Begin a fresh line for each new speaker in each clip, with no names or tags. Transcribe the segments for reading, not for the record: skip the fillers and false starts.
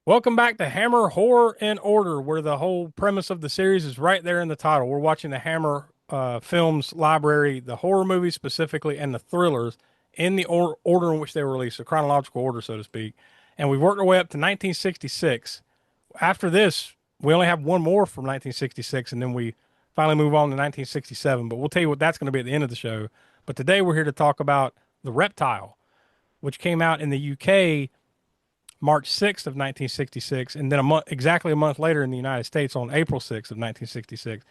Welcome back to Hammer Horror in Order, where the whole premise of the series is right there in the title. We're watching the Hammer Films library, the horror movies specifically, and the thrillers in the order in which they were released, the chronological order, so to speak. And we've worked our way up to 1966. After this, we only have one more from 1966, and then we finally move on to 1967. But we'll tell you what that's going to be at the end of the show. But today we're here to talk about The Reptile, which came out in the UK March 6th of 1966, and then exactly a month later in the United States on April 6th of 1966.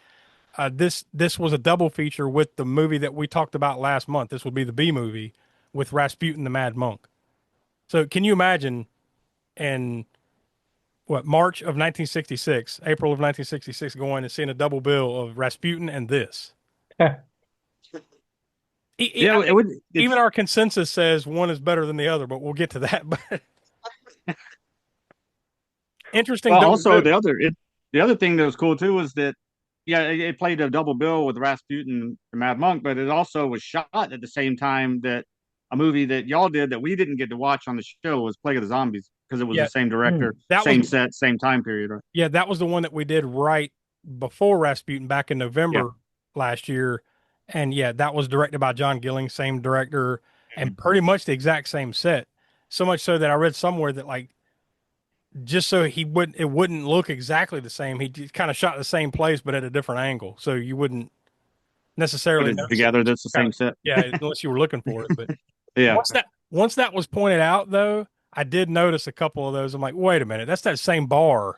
This was a double feature with the movie that we talked about last month. This would be the B movie with Rasputin the Mad Monk. So can you imagine in March of 1966, April of 1966, going and seeing a double bill of Rasputin and this?
Yeah, it would.
Even our consensus says one is better than the other, but we'll get to that. But interesting.
Well, also the other thing that was cool too was that it played a double bill with Rasputin and Mad Monk, but it also was shot at the same time that a movie that y'all did that we didn't get to watch on the show was Plague of the Zombies, because it was the same director, same set, same time period. Right?
Yeah, that was the one that we did right before Rasputin back in November last year. And yeah, that was directed by John Gilling, same director, and pretty much the exact same set. So much so that I read somewhere that just so it wouldn't look exactly the same, he kind of shot the same place but at a different angle, so you wouldn't necessarily
put it together. That's the same set.
Yeah, unless you were looking for it. But
yeah,
once that was pointed out, though, I did notice a couple of those. I'm like, wait a minute, that's that same bar.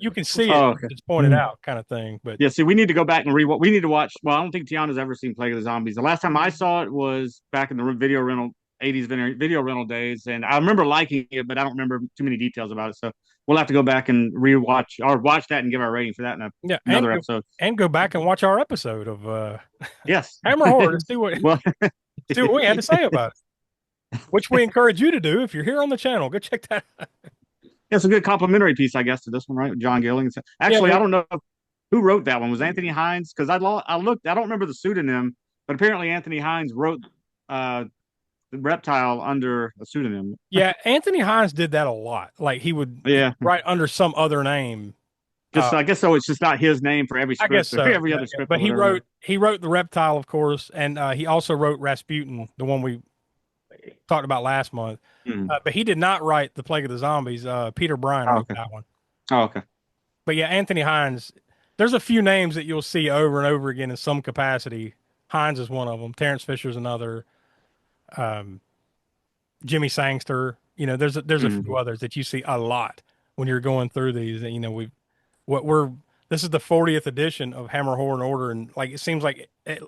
You can see it. It's pointed out, kind of thing. But
yeah, see, we need to go back and rewatch. We need to watch. Well, I don't think Tiana's ever seen Plague of the Zombies. The last time I saw it was back in the video rental 80s video rental days, and I remember liking it, but I don't remember too many details about it. So we'll have to go back and rewatch or watch that and give our rating for that in another episode.
And go back and watch our episode of
yes,
Hammer Horror to see what see what we had to say about it. Which we encourage you to do if you're here on the channel. Go check that out.
It's a good complimentary piece, I guess, to this one, right? With John Gilling. Actually, I don't know who wrote that one. Was Anthony Hinds? Because I looked, I don't remember the pseudonym, but apparently Anthony Hinds wrote the Reptile under a pseudonym.
Yeah, Anthony Hinds did that a lot. Like he would write under some other name.
I guess so. It's just not his name for every script. I guess so. Every other script.
But he wrote the Reptile, of course, and he also wrote Rasputin, the one we talked about last month. But he did not write the Plague of the Zombies. Peter Bryan wrote that one.
Oh, okay.
But yeah, Anthony Hinds. There's a few names that you'll see over and over again in some capacity. Hinds is one of them. Terrence Fisher's another. Jimmy Sangster. There's a few others that you see a lot when you're going through these. And this is the 40th edition of Hammer Horror and Order, and it seems like at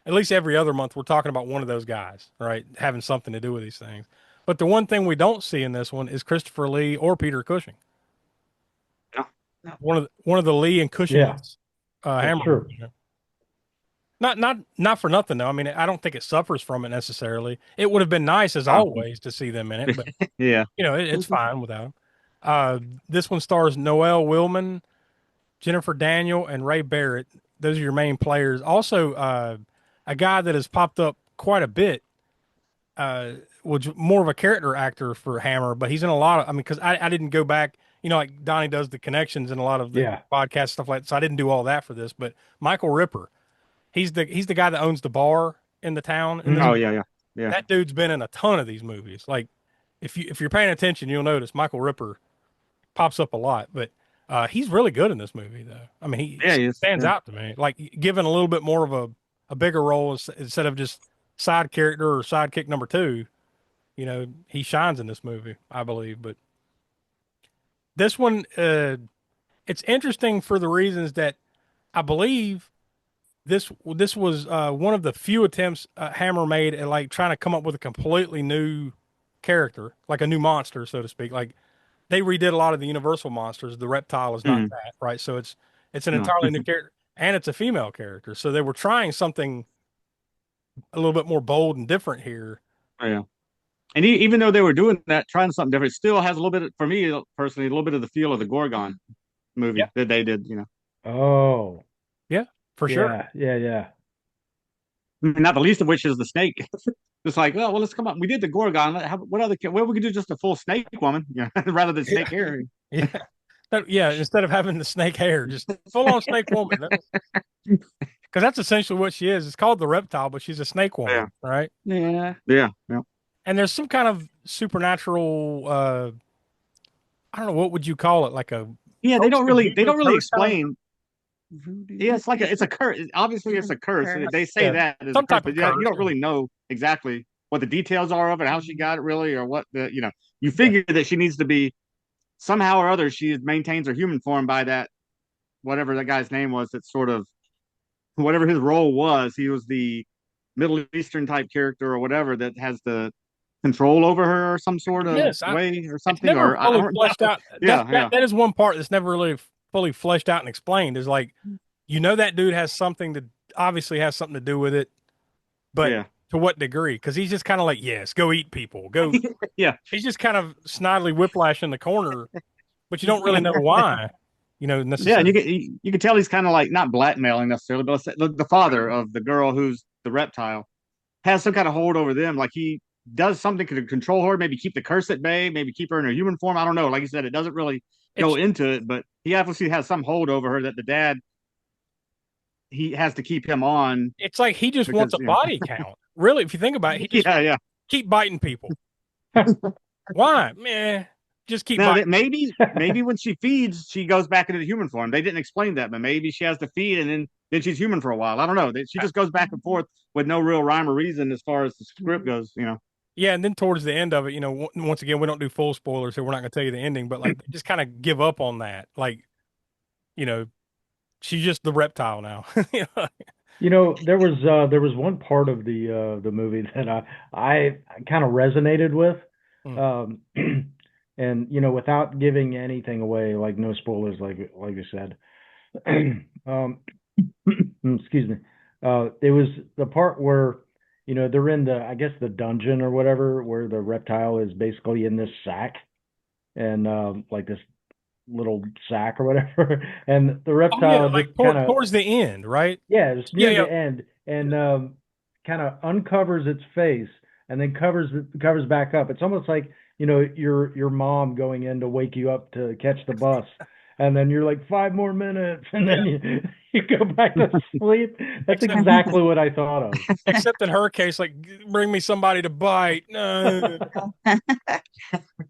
least every other month we're talking about one of those guys, right, having something to do with these things. But the one thing we don't see in this one is Christopher Lee or Peter Cushing. No. One of the Lee and Cushing Hammer. Sure. Not for nothing though. I mean, I don't think it suffers from it necessarily. It would have been nice as always to see them in it, but it's fine without them. This one stars Noel Willman, Jennifer Daniel, and Ray Barrett. Those are your main players. Also, a guy that has popped up quite a bit, was more of a character actor for Hammer, but he's in a lot of, because I didn't go back, like Donnie does the connections and a lot of the podcast stuff like that. So I didn't do all that for this, but Michael Ripper, he's the guy that owns the bar in the town.
Oh yeah.
That dude's been in a ton of these movies. Like if you're paying attention, you'll notice Michael Ripper pops up a lot, but he's really good in this movie though. I mean, he stands out to me, like given a little bit more of a bigger role instead of just side character or sidekick number 2. He shines in this movie, I believe. But this one, it's interesting for the reasons that I believe this was one of the few attempts Hammer made at like trying to come up with a completely new character, like a new monster, so to speak. Like they redid a lot of the Universal monsters. The Reptile is not
Mm,
that, right? So it's an
no.
entirely new character, and it's a female character. So they were trying something a little bit more bold and different here.
Yeah. And even though they were doing that, trying something different, it still has a little bit, for me personally, a little bit of the feel of the Gorgon
Yeah,
movie that they did.
Oh,
yeah, for sure.
yeah, yeah, yeah.
Not the least of which is the snake. It's like, oh, well, let's come up. We did the Gorgon. What other? Well, we could do just a full snake woman, rather than snake hair.
Yeah, yeah. Instead of having the snake hair, just full on snake woman. Because that's essentially what she is. It's called the Reptile, but she's a snake
Yeah,
woman, right?
yeah, yeah, yeah.
And there's some kind of supernatural. I don't know what would you call it, like a
Yeah, they
ghost
don't
of
really, they
voodoo
don't really
curse kind of.
explain. Yeah, it's like it's a curse. Obviously, it's a curse. They say
Yeah,
that as a
some
curse,
type
but
of
you
curse.
don't really know exactly what the details are of it, how she got it, really, or what the. You
Yeah.
figure that she needs to be somehow or other. She maintains her human form by that whatever that guy's name was. That sort of whatever his role was. He was the Middle Eastern type character or whatever that has the control over her or some sort of
Yes,
way or
it's
something.
never
Or I
fully
don't
fleshed
know.
out. That
Yeah,
that
yeah,
that is one part that's never really fully fleshed out and explained. Is like, that dude has something to obviously has something to do with it, but
yeah,
to what degree? Because he's just kind of like, yes, go eat people, go.
yeah.
He's just kind of snidely whiplash in the corner, but you don't really know why,
Yeah, and
necessarily.
you can tell he's kind of like not blackmailing necessarily, but the father of the girl who's the reptile has some kind of hold over them. Like he does something to control her, maybe keep the curse at bay, maybe keep her in her human form. I don't know. Like you said, it doesn't really go
It's
into it, but he obviously has some hold over her that the dad he has to keep him on
it's like he just wants
because
a body count. Really, if you think about it, he just
yeah, yeah.
keep biting people. Why? Meh. Just keep
Now
biting.
that maybe when she feeds, she goes back into the human form. They didn't explain that, but maybe she has to feed and then she's human for a while. I don't know. She just goes back and forth with no real rhyme or reason as far as the script goes.
Yeah, and then towards the end of it, once again, we don't do full spoilers, so we're not going to tell you the ending, but like, they just kind of give up on that. Like, you know, she's just the reptile now.
There was one part of the movie that I kind of resonated with,
Mm.
and without giving anything away, like no spoilers, like you said. um, excuse me. It was the part where they're in the, I guess, the dungeon or whatever, where the reptile is basically in this sack, and like this little sack or whatever, and the
Oh yeah,
reptile just
like
kind of,
towards the end, right?
yeah, it's
Yeah,
near
yeah.
the end, and kind of uncovers its face and then covers back up. It's almost like your mom going in to wake you up to catch the bus, and then you're like 5 more minutes, and then
Yeah.
you go back to sleep. That's
Except
exactly what I thought of.
except in her case, like, bring me somebody to bite. No.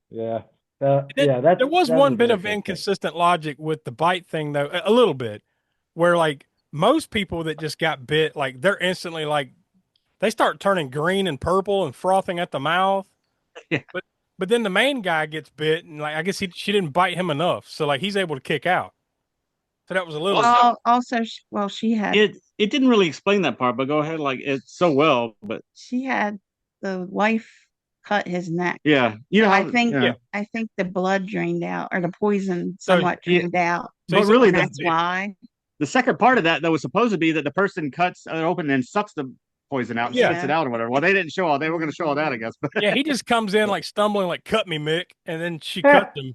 Yeah,
It,
yeah, that's
there was
that
one
was
bit
really
of
cool too.
inconsistent logic with the bite thing, though, a little bit, where like most people that just got bit, like they're instantly like they start turning green and purple and frothing at the mouth.
Yeah.
But then the main guy gets bit, and like I guess she didn't bite him enough, so like he's able to kick out. So that was a little.
Also,
Also, she had
it didn't really explain that part, but go ahead, like it's so well. But
the wife cut his neck.
yeah, you know
So
how
Yeah.
I think the blood drained out or the poison
So
somewhat
yeah,
drained out.
so
but
he's
really
And
able to
that's why.
the second part of that though was supposed to be that the person cuts it open and sucks the poison out, and
Yeah.
spits it out or whatever. Well, they didn't show all. They were going to show all that, I guess. But
Yeah, he just comes in like stumbling, like cut me, Mick, and then she cuts him.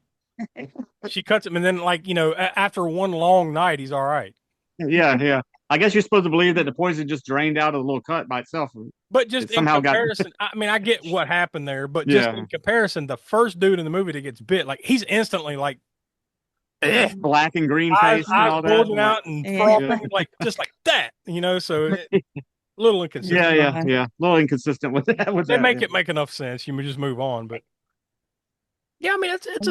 She cuts him, and then like after one long night, he's all right.
yeah, yeah. I guess you're supposed to believe that the poison just drained out of the little cut by itself.
But
It
just in
somehow got
comparison, I mean, I get what happened there, but just
yeah
in comparison, the first dude in the movie that gets bit, like he's instantly like
black and green
eyes
face and all that.
bulging out and
Yeah.
frothing, like just like that, So a little inconsistent.
Yeah. A little inconsistent with that. With
They
that,
make
yeah.
it make enough sense. You may just move on, but yeah, I mean, it's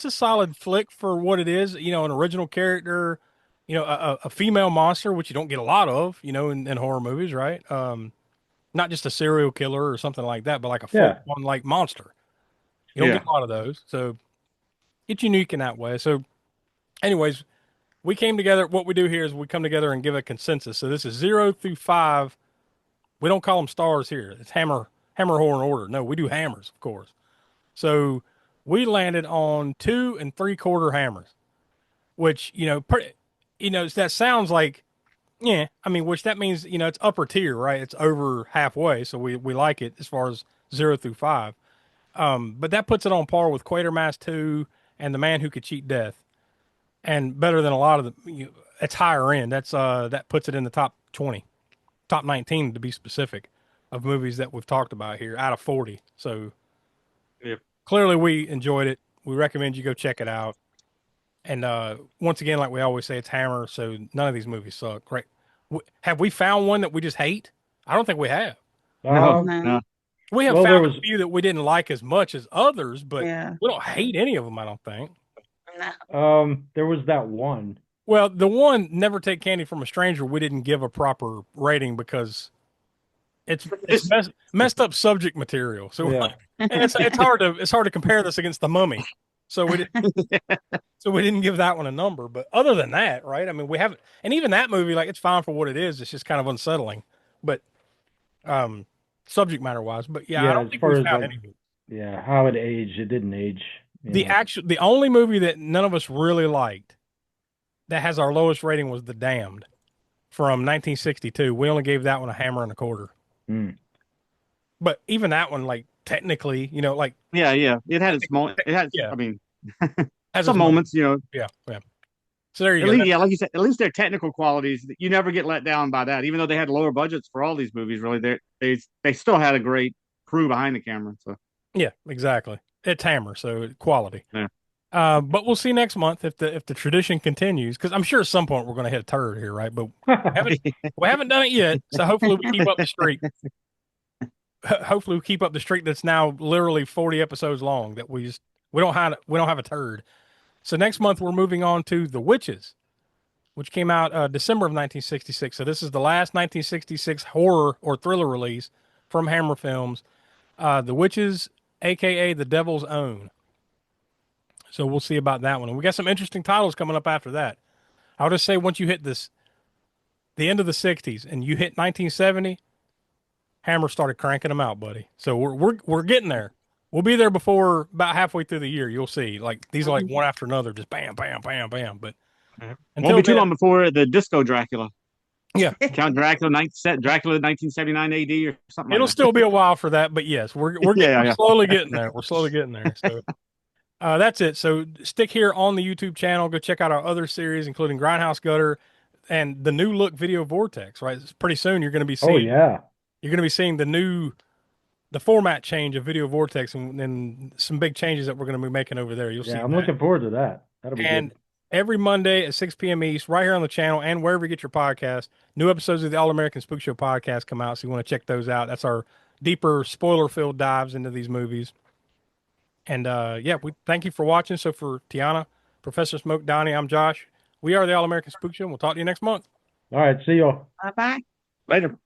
a solid flick for what it is. An original character, a female monster, which you don't get a lot of, in horror movies, right? Not just a serial killer or something like that, but like a full
Yeah,
on like monster. You don't
Yeah.
get a lot of those, so it's unique in that way. So, anyways, we came together. What we do here is we come together and give a consensus. So this is 0 through 5. We don't call them stars here. It's hammer, horror, and order. No, we do hammers, of course. So we landed on 2 3/4 hammers, which, that sounds like, yeah, I mean, which that means, it's upper tier, right? It's over halfway. So we like it as far as 0 through 5. But that puts it on par with Quatermass 2 and The Man Who Could Cheat Death, and better than a lot of it's higher end. That puts it in the top 20, top 19 to be specific, of movies that we've talked about here out of 40. So
Yep.
Clearly we enjoyed it. We recommend you go check it out. And once again, like we always say, it's Hammer, so none of these movies suck, right? Have we found one that we just hate? I don't think we have.
No,
No.
no.
We have
Well, there
found
was-
a few that we didn't like as much as others, but
Yeah.
we don't hate any of them, I don't think.
No.
There was that one.
Well, the one, Never Take Candy from a Stranger, we didn't give a proper rating because it's messed up subject material. So
Yeah.
and it's hard to compare this against The Mummy. So we didn't give that one a number. But other than that, right? I mean, we haven't, and even that movie, like, it's fine for what it is. It's just kind of unsettling. But subject matter wise, but yeah, I
Yeah,
don't
as
think
far
we
as,
found
like,
any of it.
Yeah, how it aged, it didn't age.
The only movie that none of us really liked that has our lowest rating was The Damned from 1962. We only gave that one a hammer and a quarter.
Mm.
But even that one, like, technically, like,
Yeah. It had its moment. It had.
Yeah.
I mean,
has
some
its
moments.
Yeah. So there you
At
go.
least, yeah, like you said, at least their technical qualities, you never get let down by that. Even though they had lower budgets for all these movies, really, they still had a great crew behind the camera. So
Yeah, exactly. It's Hammer, so quality.
Yeah.
But we'll see next month if the tradition continues, because I'm sure at some point we're going to hit a turd here, right? But we haven't done it yet, so hopefully we keep up the streak. Hopefully we keep up the streak that's now literally 40 episodes long. That we don't have a turd. So next month we're moving on to The Witches, which came out December of 1966. So this is the last 1966 horror or thriller release from Hammer Films. The Witches, aka The Devil's Own. So we'll see about that one. And we got some interesting titles coming up after that. I'll just say, once you hit the end of the 60s and you hit 1970, Hammer started cranking them out, buddy. So we're getting there. We'll be there before about halfway through the year. You'll see, like, these are like one after another, just bam, bam, bam, bam. But
won't be too long before the Disco Dracula.
Yeah.
Count Dracula, Dracula 1979 AD or something.
It'll
like
still be a while for that, but yes, we're
Yeah.
slowly getting there. We're slowly getting there. So that's it. So stick here on the YouTube channel. Go check out our other series, including Grindhouse Gutter and the new look Video Vortex. Right, pretty soon you're going to be seeing.
Oh yeah.
You're going to be seeing the format change of Video Vortex and some big changes that we're going to be making over there. You'll see.
Yeah, I'm
that.
looking forward to that. That'll be
And
good.
every Monday at 6 p.m. East, right here on the channel and wherever you get your podcast, new episodes of the All American Spook Show podcast come out. So you want to check those out. That's our deeper spoiler-filled dives into these movies. And yeah, we thank you for watching. So for Tiana, Professor Smoke, Donnie, I'm Josh. We are the All American Spook Show, and we'll talk to you next month.
All right, see y'all.
Bye bye.
Later.